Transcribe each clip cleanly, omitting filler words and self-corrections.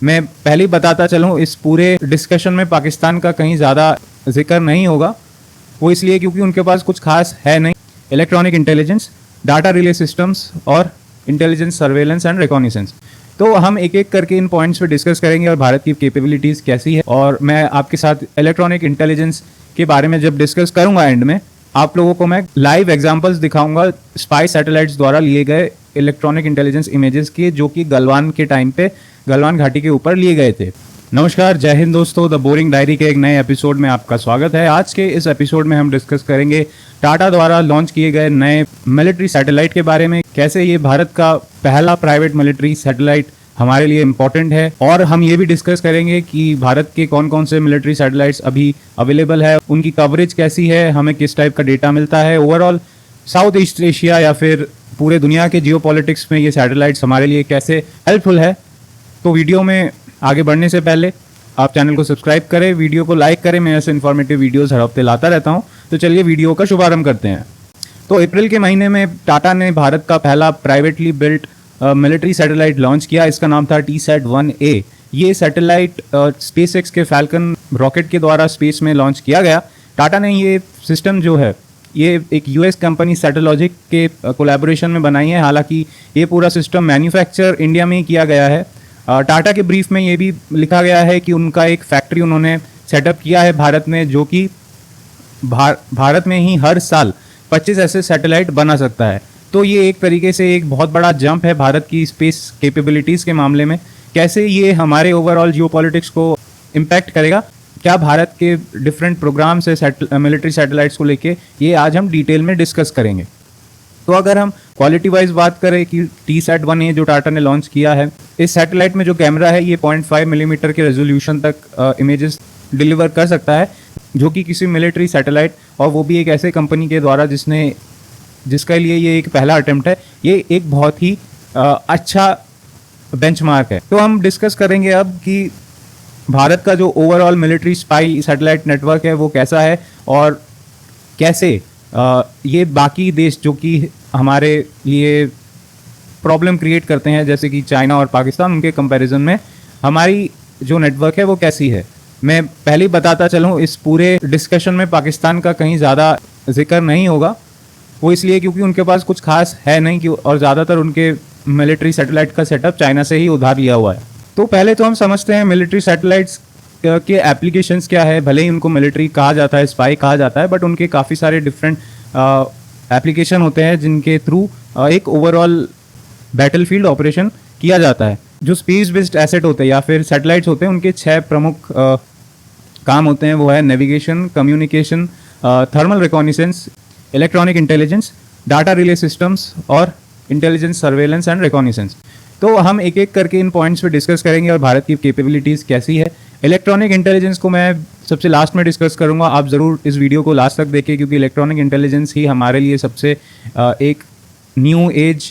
मैं पहले ही बताता चलूँ, इस पूरे डिस्कशन में पाकिस्तान का कहीं ज़्यादा जिक्र नहीं होगा। वो इसलिए क्योंकि उनके पास कुछ खास है नहीं। Electronic intelligence, data relay systems और इंटेलिजेंस सर्वेलेंस एंड रिकॉग्निशंस। तो हम एक एक करके इन पॉइंट्स पे डिस्कस करेंगे और भारत की कैपेबिलिटीज़ कैसी है। और मैं आपके साथ इलेक्ट्रॉनिक इंटेलिजेंस के बारे में जब डिस्कस करूंगा एंड में, आप लोगों को मैं लाइव एग्जांपल्स दिखाऊंगा स्पाई सैटेलाइट्स द्वारा लिए गए इलेक्ट्रॉनिक इंटेलिजेंस इमेजेस के, जो कि गलवान के टाइम पे गलवान घाटी के ऊपर लिए गए थे। नमस्कार, जय हिंद दोस्तों। द बोरिंग डायरी के एक नए एपिसोड में आपका स्वागत है। आज के इस एपिसोड में हम डिस्कस करेंगे टाटा द्वारा लॉन्च किए गए नए मिलिट्री सैटेलाइट के बारे में, कैसे ये भारत का पहला प्राइवेट मिलिट्री सैटेलाइट हमारे लिए इम्पोर्टेंट है। और हम ये भी डिस्कस करेंगे कि भारत के कौन कौन से मिलिट्री सैटेलाइट्स अभी अवेलेबल है, उनकी कवरेज कैसी है, हमें किस टाइप का डेटा मिलता है, ओवरऑल साउथ ईस्ट एशिया या फिर पूरे दुनिया के जियोपॉलिटिक्स में ये सैटेलाइट्स हमारे लिए कैसे हेल्पफुल है। तो वीडियो में आगे बढ़ने से पहले आप चैनल को सब्सक्राइब करें, वीडियो को लाइक करें। मैं ऐसे इन्फॉर्मेटिव वीडियोस हर हफ्ते लाता रहता हूं। तो चलिए वीडियो का शुभारंभ करते हैं। तो अप्रैल के महीने में टाटा ने भारत का पहला privately built military satellite launch किया। इसका नाम था TSAT-1A। ये सैटेलाइट SpaceX के फैल्कन रॉकेट के द्वारा स्पेस में लॉन्च किया गया। टाटा ने ये सिस्टम जो है ये एक US कंपनी सैटेलॉजिक के कोलैबोरेशन में बनाई है। हालांकि ये पूरा सिस्टम मैन्युफैक्चर इंडिया में ही किया गया है। टाटा के ब्रीफ में ये भी लिखा गया है कि उनका एक फैक्ट्री उन्होंने सेटअप किया है भारत में, जो कि भारत में ही हर साल 25 ऐसे सैटेलाइट बना सकता है। तो ये एक तरीके से एक बहुत बड़ा जंप है भारत की स्पेस कैपेबिलिटीज़ के मामले में। कैसे ये हमारे ओवरऑल जियोपॉलिटिक्स को इम्पैक्ट करेगा, क्या भारत के डिफरेंट प्रोग्राम से मिलिट्री सैटेलाइट्स को लेके, ये आज हम डिटेल में डिस्कस करेंगे। तो अगर हम क्वालिटी वाइज बात करें कि TSAT-1A जो टाटा ने लॉन्च किया है, इस सैटेलाइट में जो कैमरा है ये 0.5 मिलीमीटर के रेजोल्यूशन तक इमेजेस डिलीवर कर सकता है, जो कि किसी मिलिट्री सैटेलाइट, और वो भी एक ऐसे कंपनी के द्वारा जिसके लिए ये एक पहला अटेम्प्ट है, ये एक बहुत ही अच्छा बेंचमार्क है। तो हम डिस्कस करेंगे अब कि भारत का जो overall military spy satellite network है वो कैसा है, और कैसे ये बाकी देश जो कि हमारे लिए प्रॉब्लम क्रिएट करते हैं, जैसे कि चाइना और पाकिस्तान, उनके कंपैरिजन में हमारी जो नेटवर्क है वो कैसी है। मैं पहले ही बताता चलूँ, इस पूरे डिस्कशन में पाकिस्तान का कहीं ज़्यादा जिक्र नहीं होगा। वो इसलिए क्योंकि उनके पास कुछ खास है नहीं, और ज़्यादातर उनके मिलिट्री सैटेलाइट का सेटअप चाइना से ही उधार लिया हुआ है। तो पहले तो हम समझते हैं मिलिट्री सैटेलाइट्स के एप्लीकेशंस क्या है। भले ही उनको मिलिट्री कहा जाता है, स्पाई कहा जाता है, बट उनके काफ़ी सारे डिफरेंट एप्लीकेशन होते हैं जिनके थ्रू एक ओवरऑल बैटलफील्ड ऑपरेशन किया जाता है। जो स्पेस बेस्ड एसेट होते हैं या फिर सैटेलाइट्स होते हैं, उनके 6 प्रमुख काम होते हैं। वो है navigation, communication, thermal recognitions, electronic intelligence, data relay systems और इंटेलिजेंस सर्वेलेंस एंड रिकॉग्निशंस। तो हम एक एक करके इन पॉइंट्स पे डिस्कस करेंगे और भारत की कैपेबिलिटीज़ कैसी है। इलेक्ट्रॉनिक इंटेलिजेंस को मैं सबसे लास्ट में डिस्कस करूंगा। आप ज़रूर इस वीडियो को लास्ट तक देखें, क्योंकि इलेक्ट्रॉनिक इंटेलिजेंस ही हमारे लिए सबसे एक new age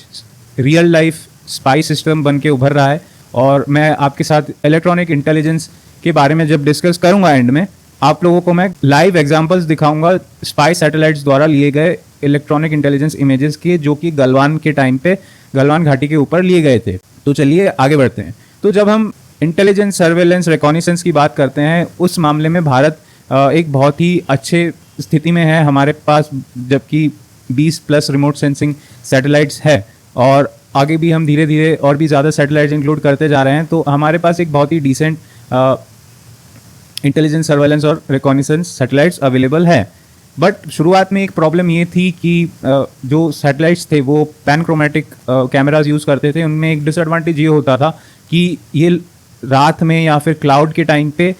real life spy system बन के उभर रहा है। और मैं आपके साथ इलेक्ट्रॉनिक इंटेलिजेंस के बारे में जब डिस्कस करूंगा एंड में, आप लोगों को मैं लाइव एग्जांपल्स दिखाऊंगा स्पाई सैटेलाइट्स द्वारा लिए गए इलेक्ट्रॉनिक इंटेलिजेंस इमेजेस के, जो कि गलवान के टाइम पे गलवान घाटी के ऊपर लिए गए थे। तो चलिए आगे बढ़ते हैं। तो जब हम इंटेलिजेंस सर्वेलेंस रिकॉग्निशंस की बात करते हैं, उस मामले में भारत एक बहुत ही अच्छे स्थिति में है। हमारे पास जबकि 20+ रिमोट सेंसिंग सैटेलाइट्स है, और आगे भी हम धीरे धीरे और भी ज़्यादा सैटेलाइट्स इंक्लूड करते जा रहे हैं। तो हमारे पास एक बहुत ही डिसेंट इंटेलिजेंस सर्वेलेंस और रिकॉग्निशंस सैटेलाइट्स अवेलेबल है। बट शुरुआत में एक प्रॉब्लम ये थी कि जो सैटेलाइट्स थे वो पैनक्रोमेटिक कैमराज यूज़ करते थे। उनमें एक डिसएडवांटेज ये होता था कि ये रात में या फिर क्लाउड के टाइम पे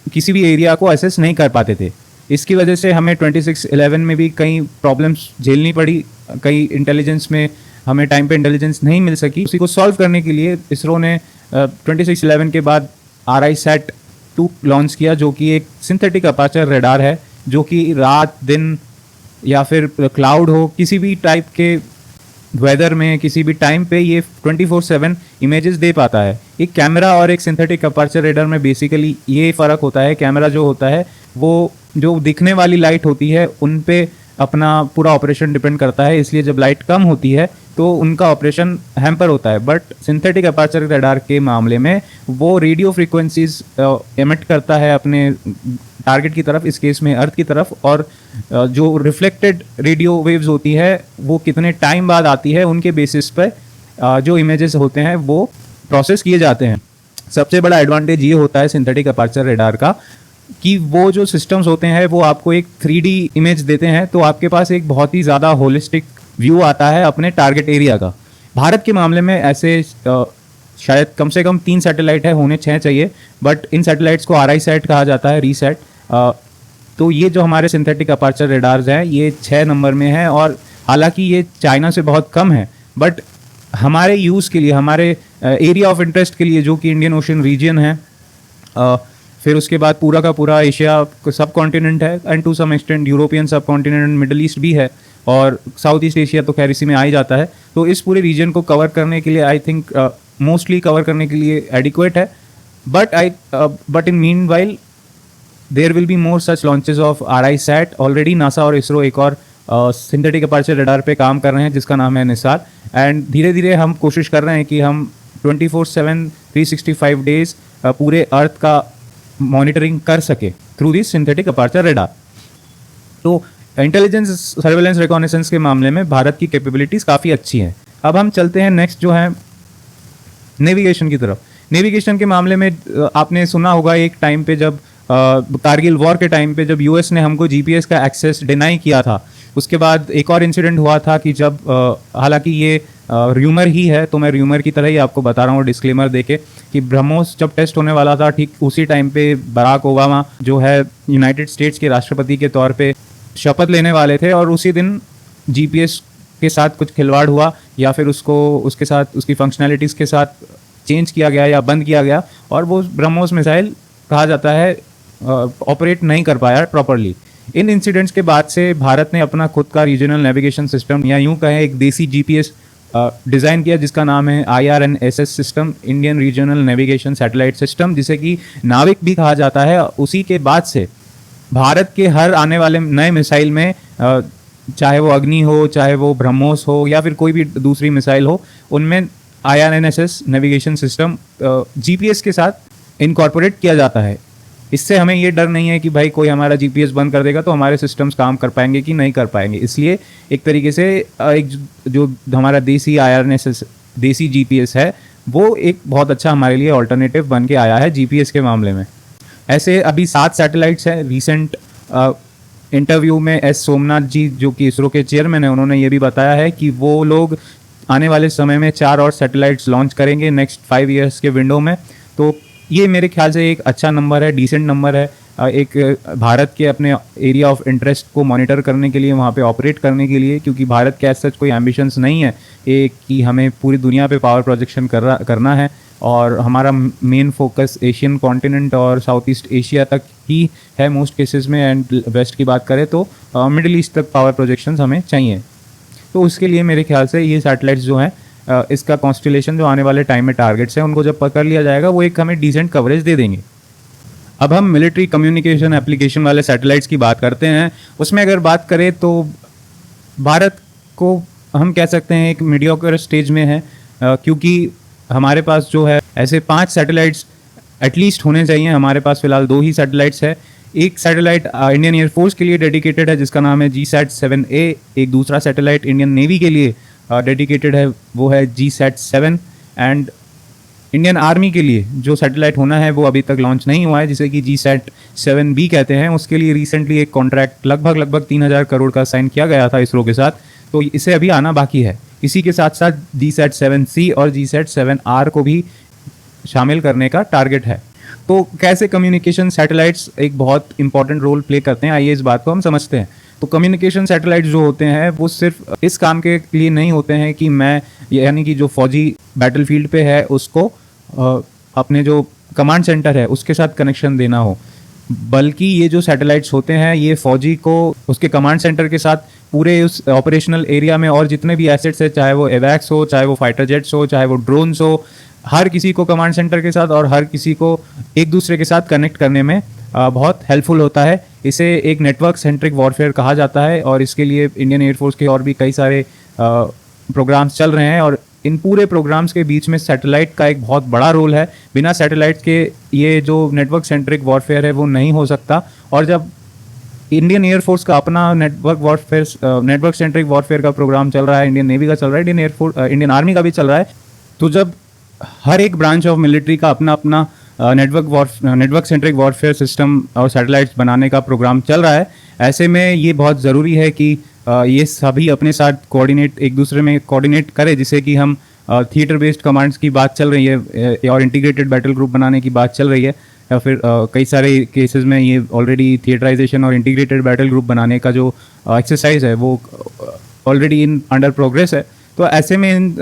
किसी भी एरिया को एसेस नहीं कर पाते थे। इसकी वजह से हमें 2611 में भी कई प्रॉब्लम्स झेलनी पड़ी। कई इंटेलिजेंस में हमें टाइम पे इंटेलिजेंस नहीं मिल सकी। उसी को सॉल्व करने के लिए इसरो ने 2611 के बाद RISAT-2 लॉन्च किया, जो कि एक सिंथेटिक अपर्चर रेडार है, जो कि रात दिन या फिर क्लाउड हो, किसी भी टाइप के वेदर में, किसी भी टाइम पे ये 24/7 इमेजेस दे पाता है। एक कैमरा और एक सिंथेटिक अपर्चर रेडार में बेसिकली ये फ़र्क होता है। कैमरा जो होता है वो जो दिखने वाली लाइट होती है उन पे अपना पूरा ऑपरेशन डिपेंड करता है, इसलिए जब लाइट कम होती है तो उनका ऑपरेशन हैम्पर होता है। बट सिंथेटिक अपर्चर रडार के मामले में वो रेडियो फ्रीक्वेंसीज एमिट करता है अपने टारगेट की तरफ, इस केस में अर्थ की तरफ, और जो रिफ्लेक्टेड रेडियो वेव्स होती है वो कितने टाइम बाद आती है उनके बेसिस पर जो इमेजेस होते हैं वो प्रोसेस किए जाते हैं। सबसे बड़ा एडवांटेज ये होता है सिंथेटिक अपर्चर रडार का कि वो जो सिस्टम्स होते हैं वो आपको एक 3D इमेज देते हैं, तो आपके पास एक बहुत ही ज़्यादा होलिस्टिक व्यू आता है अपने टारगेट एरिया का। भारत के मामले में ऐसे शायद कम से कम 3 सैटेलाइट है, होने 6 चाहिए, बट इन सैटेलाइट्स को RI सैट कहा जाता है, रीसैट। तो ये जो हमारे सिंथेटिक अपर्चर रडार्स हैं ये 6 नंबर में है, और हालांकि ये चाइना से बहुत कम है, बट हमारे यूज़ के लिए, हमारे एरिया ऑफ इंटरेस्ट के लिए, जो कि इंडियन ओशन रीजन है, फिर उसके बाद पूरा का पूरा एशिया सब कॉन्टिनेंट है, and to some extent European subcontinent, Middle East भी है, और साउथ ईस्ट एशिया तो खैर इसी में आ ही जाता है। तो इस पूरे रीजन को कवर करने के लिए आई थिंक मोस्टली कवर करने के लिए एडिक्वेट है। But in meanwhile there will be more such launches of RI sat. Already NASA और इसरो एक और सिंथेटिक अपर्चर रडार पे काम कर रहे हैं जिसका नाम है निसार, एंड धीरे धीरे हम कोशिश कर रहे हैं कि हम 24/7 365 डेज पूरे अर्थ का मॉनिटरिंग कर सके through this synthetic aperture radar. तो इंटेलिजेंस, सर्वेलेंस, रिकॉनेसेंस के मामले में भारत की कैपेबिलिटीज़ काफ़ी अच्छी हैं। अब हम चलते हैं नेक्स्ट जो है नेविगेशन की तरफ। नेविगेशन के मामले में आपने सुना होगा एक टाइम पे जब कारगिल वॉर के टाइम पे जब US ने हमको GPS का एक्सेस डिनाई किया था, उसके बाद एक और इंसिडेंट हुआ था कि जब हालांकि ये र्यूमर ही है, तो मैं र्यूमर की तरह ही आपको बता रहा हूँ डिस्क्लेमर देके, कि ब्रह्मोस जब टेस्ट होने वाला था ठीक उसी टाइम पे बराक ओबामा जो है यूनाइटेड स्टेट्स के राष्ट्रपति के तौर पे शपथ लेने वाले थे, और उसी दिन GPS के साथ कुछ खिलवाड़ हुआ, या फिर उसको उसके साथ उसकी फंक्शनैलिटीज़ के साथ चेंज किया गया या बंद किया गया, और वो ब्रह्मोस मिसाइल कहा जाता है ऑपरेट नहीं कर पाया प्रॉपरली। इन इंसिडेंट्स के बाद से भारत ने अपना खुद का रीजनल नेविगेशन सिस्टम, या यूं कहें एक देसी GPS डिज़ाइन किया जिसका नाम है IRNSS system, Indian regional navigation satellite system, जिसे कि नाविक भी कहा जाता है। उसी के बाद से भारत के हर आने वाले नए मिसाइल में, चाहे वो अग्नि हो, चाहे वो ब्रह्मोस हो, या फिर कोई भी दूसरी मिसाइल हो, उनमें IRNSS नेविगेशन सिस्टम GPS के साथ इनकॉर्पोरेट किया जाता है। इससे हमें ये डर नहीं है कि भाई कोई हमारा GPS बंद कर देगा तो हमारे सिस्टम्स काम कर पाएंगे कि नहीं कर पाएंगे। इसलिए एक तरीके से एक जो हमारा देसी IRNSS देसी GPS है वो एक बहुत अच्छा हमारे लिए ऑल्टरनेटिव बन के आया है GPS के मामले में। ऐसे अभी 7 सैटेलाइट्स हैं। रिसेंट इंटरव्यू में S सोमनाथ जी जो कि इसरो के चेयरमैन हैं, उन्होंने ये भी बताया है कि वो लोग आने वाले समय में 4 और सैटेलाइट्स लॉन्च करेंगे नेक्स्ट 5 ईयर्स के विंडो में। तो ये मेरे ख्याल से एक अच्छा नंबर है, डिसेंट नंबर है, एक भारत के अपने एरिया ऑफ इंटरेस्ट को मॉनिटर करने के लिए, वहाँ पे ऑपरेट करने के लिए, क्योंकि भारत के ऐसा कोई एम्बिशंस नहीं है एक कि हमें पूरी दुनिया पे पावर प्रोजेक्शन करना है, और हमारा मेन फोकस एशियन कॉन्टिनेंट और साउथ ईस्ट एशिया तक ही है मोस्ट केसेस में, एंड वेस्ट की बात करें तो मिडिल ईस्ट तक पावर प्रोजेक्शंस हमें चाहिए। तो उसके लिए मेरे ख्याल से ये सैटेलाइट्स जो हैं, इसका कॉन्स्टिलेशन जो आने वाले टाइम में टारगेट्स हैं उनको जब पकड़ लिया जाएगा वो एक हमें डिसेंट कवरेज दे देंगे। अब हम मिलिट्री कम्युनिकेशन एप्लीकेशन वाले सैटेलाइट्स की बात करते हैं। उसमें अगर बात करें तो भारत को हम कह सकते हैं एक मीडियोकर स्टेज में है, क्योंकि हमारे पास जो है ऐसे 5 सैटेलाइट्स एटलीस्ट होने चाहिए। हमारे पास फिलहाल 2 ही सैटेलाइट्स है। एक सैटेलाइट इंडियन एयरफोर्स के लिए डेडिकेटेड है जिसका नाम है GSAT-7A, एक दूसरा सैटेलाइट इंडियन नेवी के लिए डेडिकेटेड है वो है GSAT-7, एंड इंडियन आर्मी के लिए जो सैटेलाइट होना है वो अभी तक लॉन्च नहीं हुआ है जिसे कि GSAT-7B कहते हैं। उसके लिए रिसेंटली एक कॉन्ट्रैक्ट लगभग 3000 करोड़ का साइन किया गया था इसरो के साथ, तो इसे अभी आना बाकी है। इसी के साथ साथ GSAT-7C और GSAT-7R को भी शामिल करने का टारगेट है। तो कैसे कम्युनिकेशन सैटेलाइट्स एक बहुत इंपॉर्टेंट रोल प्ले करते हैं, आइए इस बात को हम समझते हैं। तो कम्युनिकेशन सैटेलाइट्स जो होते हैं वो सिर्फ इस काम के लिए नहीं होते हैं कि मैं, यानी कि जो फौजी बैटलफील्ड पे है उसको अपने जो कमांड सेंटर है उसके साथ कनेक्शन देना हो, बल्कि ये जो सैटेलाइट्स होते हैं ये फौजी को उसके कमांड सेंटर के साथ पूरे उस ऑपरेशनल एरिया में और जितने भी एसेट्स है, चाहे वो एवैक्स हो, चाहे वो फाइटर जेट्स हो, चाहे वो ड्रोन्स हो, हर किसी को कमांड सेंटर के साथ और हर किसी को एक दूसरे के साथ कनेक्ट करने में बहुत हेल्पफुल होता है। इसे एक नेटवर्क सेंट्रिक वॉरफेयर कहा जाता है और इसके लिए इंडियन एयरफोर्स के और भी कई सारे प्रोग्राम्स चल रहे हैं और इन पूरे प्रोग्राम्स के बीच में सैटेलाइट का एक बहुत बड़ा रोल है। बिना सैटेलाइट के ये जो नेटवर्क सेंट्रिक वॉरफेयर है वो नहीं हो सकता। और जब इंडियन एयरफोर्स का अपना नेटवर्क सेंट्रिक वॉरफेयर का प्रोग्राम चल रहा है, इंडियन नेवी का चल रहा है, इंडियन आर्मी का भी चल रहा है, तो जब हर एक ब्रांच ऑफ मिलिट्री का अपना अपना नेटवर्क सेंट्रिक वॉरफेयर सिस्टम और सैटेलाइट्स बनाने का प्रोग्राम चल रहा है, ऐसे में ये बहुत ज़रूरी है कि ये सभी अपने साथ एक दूसरे में कोऑर्डिनेट करें, जिससे कि हम थिएटर बेस्ड कमांड्स की बात चल रही है और इंटीग्रेटेड बैटल ग्रुप बनाने की बात चल रही है, या फिर कई सारे केसेस में ये ऑलरेडी थिएटराइजेशन और इंटीग्रेटेड बैटल ग्रुप बनाने का जो एक्सरसाइज है वो ऑलरेडी अंडर प्रोग्रेस है। तो ऐसे में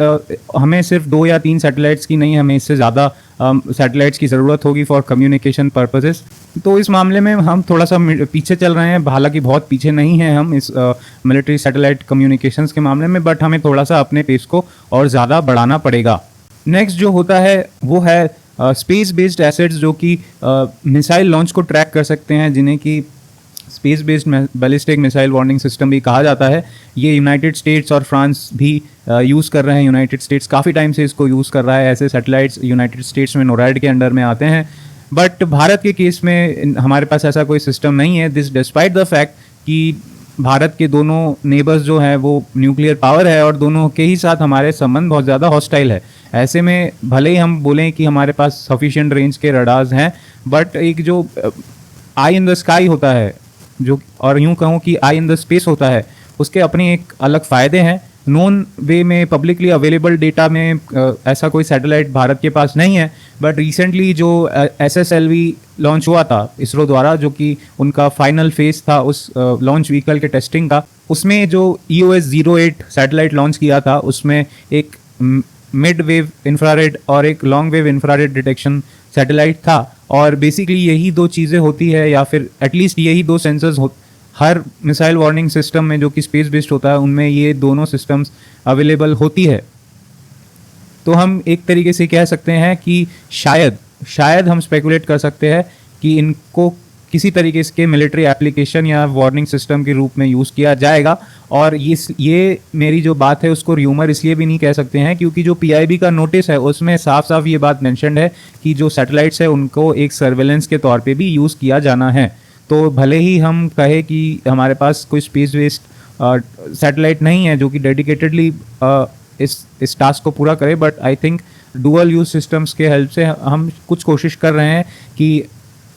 हमें सिर्फ 2 या 3 सैटेलाइट्स की नहीं, हमें इससे ज़्यादा सैटेलाइट्स की ज़रूरत होगी फॉर कम्युनिकेशन पर्पसेस। तो इस मामले में हम थोड़ा सा पीछे चल रहे हैं, हालांकि बहुत पीछे नहीं हैं हम इस मिलिट्री सैटेलाइट कम्युनिकेशंस के मामले में, बट हमें थोड़ा सा अपने पेस को और ज़्यादा बढ़ाना पड़ेगा। नेक्स्ट जो होता है वो है स्पेस बेस्ड एसेट्स, जो कि मिसाइल लॉन्च को ट्रैक कर सकते हैं, जिन्हें कि space based ballistic missile warning system भी कहा जाता है। ये यूनाइटेड स्टेट्स और फ्रांस भी यूज़ कर रहे हैं। यूनाइटेड स्टेट्स काफ़ी टाइम से इसको यूज़ कर रहा है। ऐसे सैटेलाइट्स यूनाइटेड स्टेट्स में नोरैड के अंडर में आते हैं, बट भारत के केस में हमारे पास ऐसा कोई सिस्टम नहीं है। दिस डिस्पाइट द फैक्ट कि भारत के दोनों नेबर्स जो हैं वो न्यूक्लियर पावर है और दोनों के ही साथ हमारे संबंध बहुत ज़्यादा हॉस्टाइल है। ऐसे में भले ही हम बोलें कि हमारे पास सफिशिएंट रेंज के रडार्स हैं, बट एक जो आई इन द स्काई होता है, जो और यूं कहूँ कि आई इन द स्पेस होता है, उसके अपने एक अलग फ़ायदे हैं। नोन वे में पब्लिकली अवेलेबल डेटा में ऐसा कोई सैटेलाइट भारत के पास नहीं है, बट रिसेंटली जो SSLV लॉन्च हुआ था इसरो द्वारा, जो कि उनका फाइनल फेज था उस लॉन्च व्हीकल के टेस्टिंग का, उसमें जो EOS-08 सैटेलाइट लॉन्च किया था, उसमें एक मिड वेव इंफ्रारेड और एक long wave infrared detection satellite था। और बेसिकली यही 2 चीज़ें होती है, या फिर एटलीस्ट यही 2 सेंसर्स हर मिसाइल वार्निंग सिस्टम में जो कि स्पेस बेस्ड होता है, उनमें ये दोनों सिस्टम्स अवेलेबल होती है। तो हम एक तरीके से कह सकते हैं कि शायद हम स्पेकुलेट कर सकते हैं कि इनको किसी तरीके के मिलिट्री एप्लीकेशन या वार्निंग सिस्टम के रूप में यूज़ किया जाएगा। और ये मेरी जो बात है उसको र्यूमर इसलिए भी नहीं कह सकते हैं, क्योंकि जो PIB का नोटिस है उसमें साफ साफ ये बात मेंशन्ड है कि जो सैटेलाइट्स है उनको एक सर्वेलेंस के तौर पे भी यूज़ किया जाना है। तो भले ही हम कहे कि हमारे पास कोई स्पेस बेस्ड सैटेलाइट नहीं है जो कि डेडिकेटेडली इस टास्क को पूरा करे, but I think dual use systems के हेल्प से हम कुछ कोशिश कर रहे हैं कि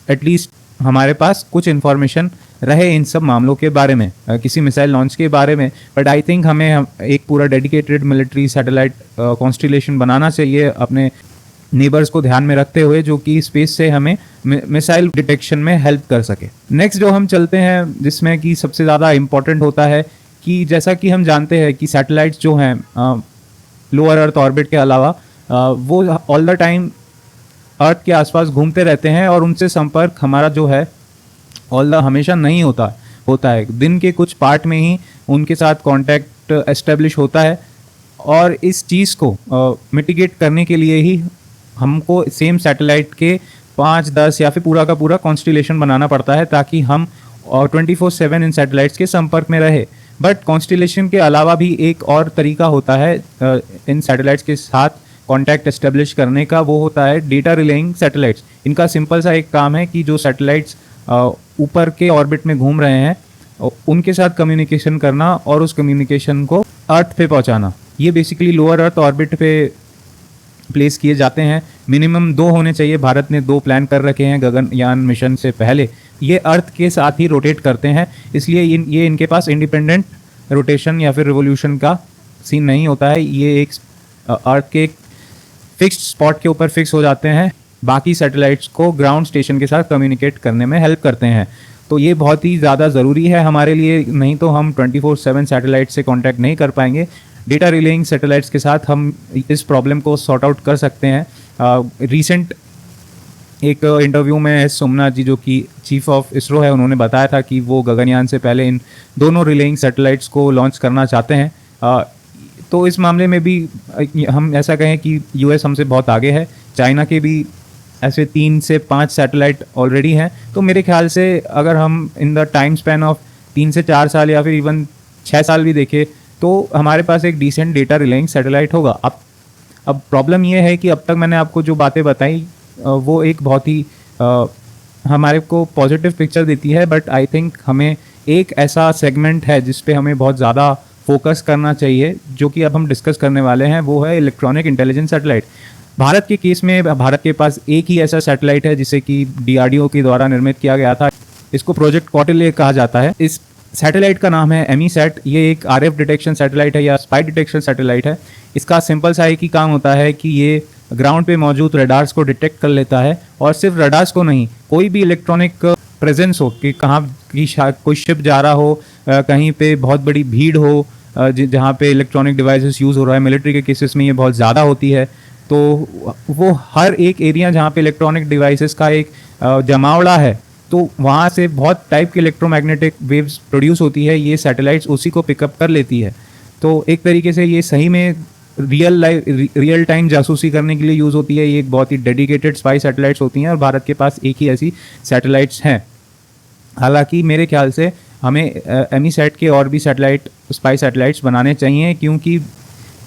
एटलीस्ट हमारे पास कुछ इन्फॉर्मेशन रहे इन सब मामलों के बारे में, किसी मिसाइल लॉन्च के बारे में। बट आई थिंक हमें एक पूरा डेडिकेटेड मिलिट्री सैटेलाइट कॉन्स्टिलेशन बनाना चाहिए अपने नेबर्स को ध्यान में रखते हुए, जो कि स्पेस से हमें मिसाइल डिटेक्शन में हेल्प कर सके। नेक्स्ट जो हम चलते हैं, जिसमें कि सबसे ज़्यादा इम्पॉर्टेंट होता है कि जैसा कि हम जानते हैं कि सैटेलाइट्स जो हैं लोअर अर्थ ऑर्बिट के अलावा वो ऑल द टाइम अर्थ के आसपास घूमते रहते हैं और उनसे संपर्क हमारा जो है हमेशा नहीं होता है। दिन के कुछ पार्ट में ही उनके साथ कांटेक्ट एस्टेब्लिश होता है, और इस चीज़ को मिटिगेट करने के लिए ही हमको सेम सैटेलाइट के 5-10 या फिर पूरा का पूरा कॉन्स्टिलेशन बनाना पड़ता है, ताकि हम 24/7 इन सैटेलाइट्स के संपर्क में रहे। बट कॉन्स्टिलेशन के अलावा भी एक और तरीका होता है इन सैटेलाइट्स के साथ कांटेक्ट एस्टेब्लिश करने का, वो होता है डेटा रिलेइंग सैटेलाइट्स। इनका सिंपल सा एक काम है कि जो सैटेलाइट्स ऊपर के ऑर्बिट में घूम रहे हैं उनके साथ कम्युनिकेशन करना और उस कम्युनिकेशन को अर्थ पे पहुंचाना। ये बेसिकली लोअर अर्थ ऑर्बिट पे प्लेस किए जाते हैं। मिनिमम 2 होने चाहिए। भारत ने 2 प्लान कर रखे हैं गगनयान मिशन से पहले। ये अर्थ के साथ ही रोटेट करते हैं, इसलिए ये इनके पास इंडिपेंडेंट रोटेशन या फिर रिवोल्यूशन का सीन नहीं होता है। ये एक अर्थ के फिक्स्ड स्पॉट के ऊपर फिक्स हो जाते हैं, बाकी सैटेलाइट्स को ग्राउंड स्टेशन के साथ कम्युनिकेट करने में हेल्प करते हैं। तो ये बहुत ही ज़्यादा ज़रूरी है हमारे लिए, नहीं तो हम 24/7 सैटेलाइट से कांटेक्ट नहीं कर पाएंगे। डेटा रिलेइंग सैटेलाइट्स के साथ हम इस प्रॉब्लम को सॉर्ट आउट कर सकते हैं। रीसेंट एक इंटरव्यू में एस सोमनाथ जी, जो कि चीफ ऑफ इसरो है, उन्होंने बताया था कि वो गगनयान से पहले इन दोनों रिलेइंग सैटेलाइट्स को लॉन्च करना चाहते हैं। तो इस मामले में भी हम ऐसा कहें कि US हमसे बहुत आगे है। चाइना के भी ऐसे 3 से 5 सैटेलाइट ऑलरेडी हैं। तो मेरे ख्याल से अगर हम in the time span of 3 से 4 साल या फिर इवन 6 साल भी देखें तो हमारे पास एक डिसेंट डेटा रिलेइंग सैटेलाइट होगा। अब प्रॉब्लम ये है कि अब तक मैंने आपको जो बातें बताई वो एक बहुत ही हमारे को पॉजिटिव पिक्चर देती है, बट आई थिंक हमें एक ऐसा सेगमेंट है जिस पे हमें बहुत ज़्यादा फोकस करना चाहिए, जो कि अब हम डिस्कस करने वाले हैं, वो है इलेक्ट्रॉनिक इंटेलिजेंस सैटेलाइट। भारत के केस में भारत के पास एक ही ऐसा सैटेलाइट है जिसे कि DRDO के द्वारा निर्मित किया गया था। इसको प्रोजेक्ट कौटिल्य कहा जाता है। इस सैटेलाइट का नाम है एमीसैट। ये एक RF डिटेक्शन सैटेलाइट है या स्पाई डिटेक्शन सैटेलाइट है। इसका सिंपल सा एक ही काम होता है कि ये ग्राउंड पे मौजूद रडार्स को डिटेक्ट कर लेता है, और सिर्फ रडार्स को नहीं, कोई भी इलेक्ट्रॉनिक प्रेजेंस हो कि कहाँ की कोई शिप जा रहा हो, कहीं पे बहुत बड़ी भीड़ हो जहाँ पे इलेक्ट्रॉनिक डिवाइसेस यूज़ हो रहा है। मिलिट्री के केसेस में ये बहुत ज़्यादा होती है। तो वो हर एक एरिया जहाँ पे इलेक्ट्रॉनिक डिवाइसेस का एक जमावड़ा है, तो वहाँ से बहुत टाइप की इलेक्ट्रोमैग्नेटिक वेव्स प्रोड्यूस होती है। ये सैटेलाइट्स उसी को पिकअप कर लेती है। तो एक तरीके से ये सही में रियल टाइम जासूसी करने के लिए यूज़ होती है। ये एक बहुत ही डेडिकेटेड स्पाई सैटेलाइट्स होती हैं और भारत के पास एक ही ऐसी सैटेलाइट्स हैं। हालांकि मेरे ख्याल से हमें एमीसैट के और भी स्पाई सैटेलाइट्स बनाने चाहिए, क्योंकि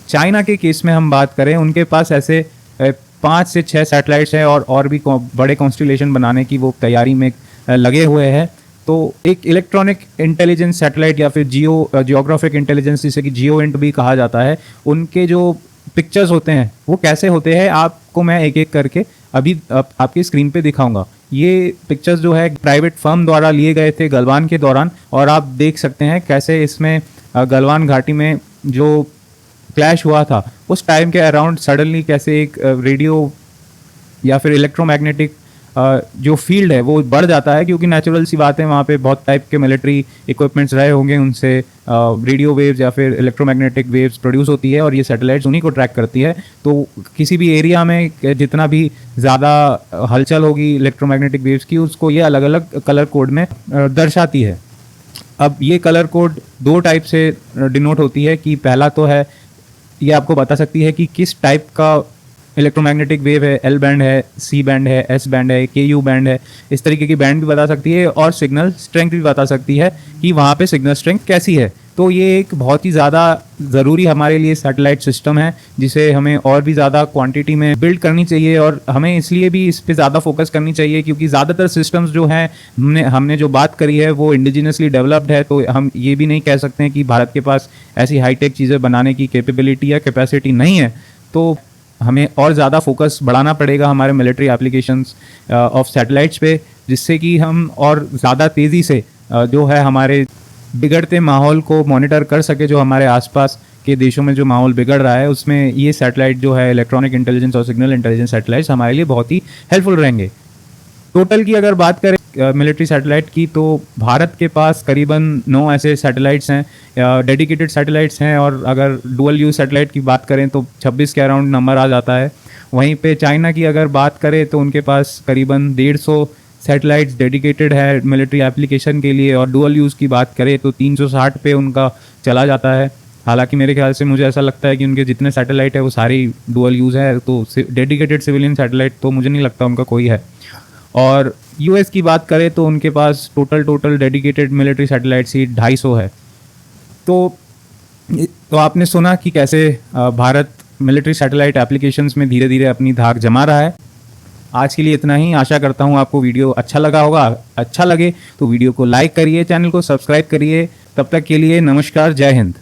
चाइना के केस में हम बात करें, उनके पास ऐसे 5 से 6 सैटेलाइट्स हैं और भी बड़े कॉन्स्टिलेशन बनाने की वो तैयारी में लगे हुए हैं। तो एक इलेक्ट्रॉनिक इंटेलिजेंस सैटेलाइट या फिर जियोग्राफिक इंटेलिजेंस, जिसे कि जियोइंट भी कहा जाता है, उनके जो पिक्चर्स होते हैं वो कैसे होते हैं आपको मैं एक एक करके अभी आपकी स्क्रीन पे दिखाऊंगा। ये पिक्चर्स जो है प्राइवेट फर्म द्वारा लिए गए थे गलवान के दौरान, और आप देख सकते हैं कैसे इसमें गलवान घाटी में जो क्लैश हुआ था उस टाइम के अराउंड सडनली कैसे एक रेडियो या फिर इलेक्ट्रोमैग्नेटिक जो फील्ड है वो बढ़ जाता है, क्योंकि नेचुरल सी बात है वहाँ पे बहुत टाइप के मिलिट्री इक्विपमेंट्स रहे होंगे, उनसे रेडियो वेव्स या फिर इलेक्ट्रोमैग्नेटिक वेव्स प्रोड्यूस होती है और ये सैटेलाइट्स उन्हीं को ट्रैक करती है। तो किसी भी एरिया में जितना भी ज़्यादा हलचल होगी इलेक्ट्रोमैग्नेटिक वेव्स की, उसको ये अलग अलग कलर कोड में दर्शाती है। अब ये कलर कोड 2 टाइप से डिनोट होती है कि पहला तो है, ये आपको बता सकती है कि किस टाइप का इलेक्ट्रोमैग्नेटिक वेव है, L बैंड है, C बैंड है, S बैंड है, KU बैंड है, इस तरीके की बैंड भी बता सकती है, और सिग्नल स्ट्रेंथ भी बता सकती है कि वहाँ पे सिग्नल स्ट्रेंथ कैसी है। तो ये एक बहुत ही ज़्यादा ज़रूरी हमारे लिए सैटेलाइट सिस्टम है, जिसे हमें और भी ज़्यादा क्वांटिटी में बिल्ड करनी चाहिए, और हमें इसलिए भी इस पर ज़्यादा फोकस करनी चाहिए क्योंकि ज़्यादातर सिस्टम्स जो हैं हमने जो बात करी है वो इंडिजिनसली डेवलप्ड है। तो हम ये भी नहीं कह सकते हैं कि भारत के पास ऐसी हाईटेक चीज़ें बनाने की कैपेबिलिटी या कैपेसिटी नहीं है। तो हमें और ज़्यादा फोकस बढ़ाना पड़ेगा हमारे मिलिट्री एप्लीकेशंस ऑफ सैटेलाइट्स पे, जिससे कि हम और ज़्यादा तेज़ी से जो है हमारे बिगड़ते माहौल को मॉनिटर कर सके। जो हमारे आसपास के देशों में जो माहौल बिगड़ रहा है उसमें ये सैटेलाइट जो है इलेक्ट्रॉनिक इंटेलिजेंस और सिग्नल इंटेलिजेंस सैटेलाइट्स हमारे लिए बहुत ही हेल्पफुल रहेंगे। टोटल की अगर बात करें मिलिट्री सैटेलाइट की, तो भारत के पास करीबन 9 ऐसे सैटेलाइट्स हैं, डेडिकेटेड सैटेलाइट्स हैं, और अगर डुअल यूज सैटेलाइट की बात करें तो 26 के अराउंड नंबर आ जाता है। वहीं पे चाइना की अगर बात करें तो उनके पास करीबन 150 सैटेलाइट्स डेडिकेटेड है मिलिट्री एप्लीकेशन के लिए, और डुअल यूज़ की बात करें तो 360 पे उनका चला जाता है। हालांकि मेरे ख्याल से मुझे ऐसा लगता है कि उनके जितने सैटेलाइट है वो सारी डुअल यूज़ है, तो डेडिकेटेड सिविलियन सैटेलाइट तो मुझे नहीं लगता उनका कोई है। और यूएस की बात करें तो उनके पास टोटल डेडिकेटेड मिलिट्री सैटेलाइट्स ही 250 है। तो आपने सुना कि कैसे भारत मिलिट्री सैटेलाइट एप्लीकेशंस में धीरे धीरे अपनी धाक जमा रहा है। आज के लिए इतना ही। आशा करता हूँ आपको वीडियो अच्छा लगा होगा। अच्छा लगे तो वीडियो को लाइक करिए, चैनल को सब्सक्राइब करिए। तब तक के लिए नमस्कार, जय हिंद।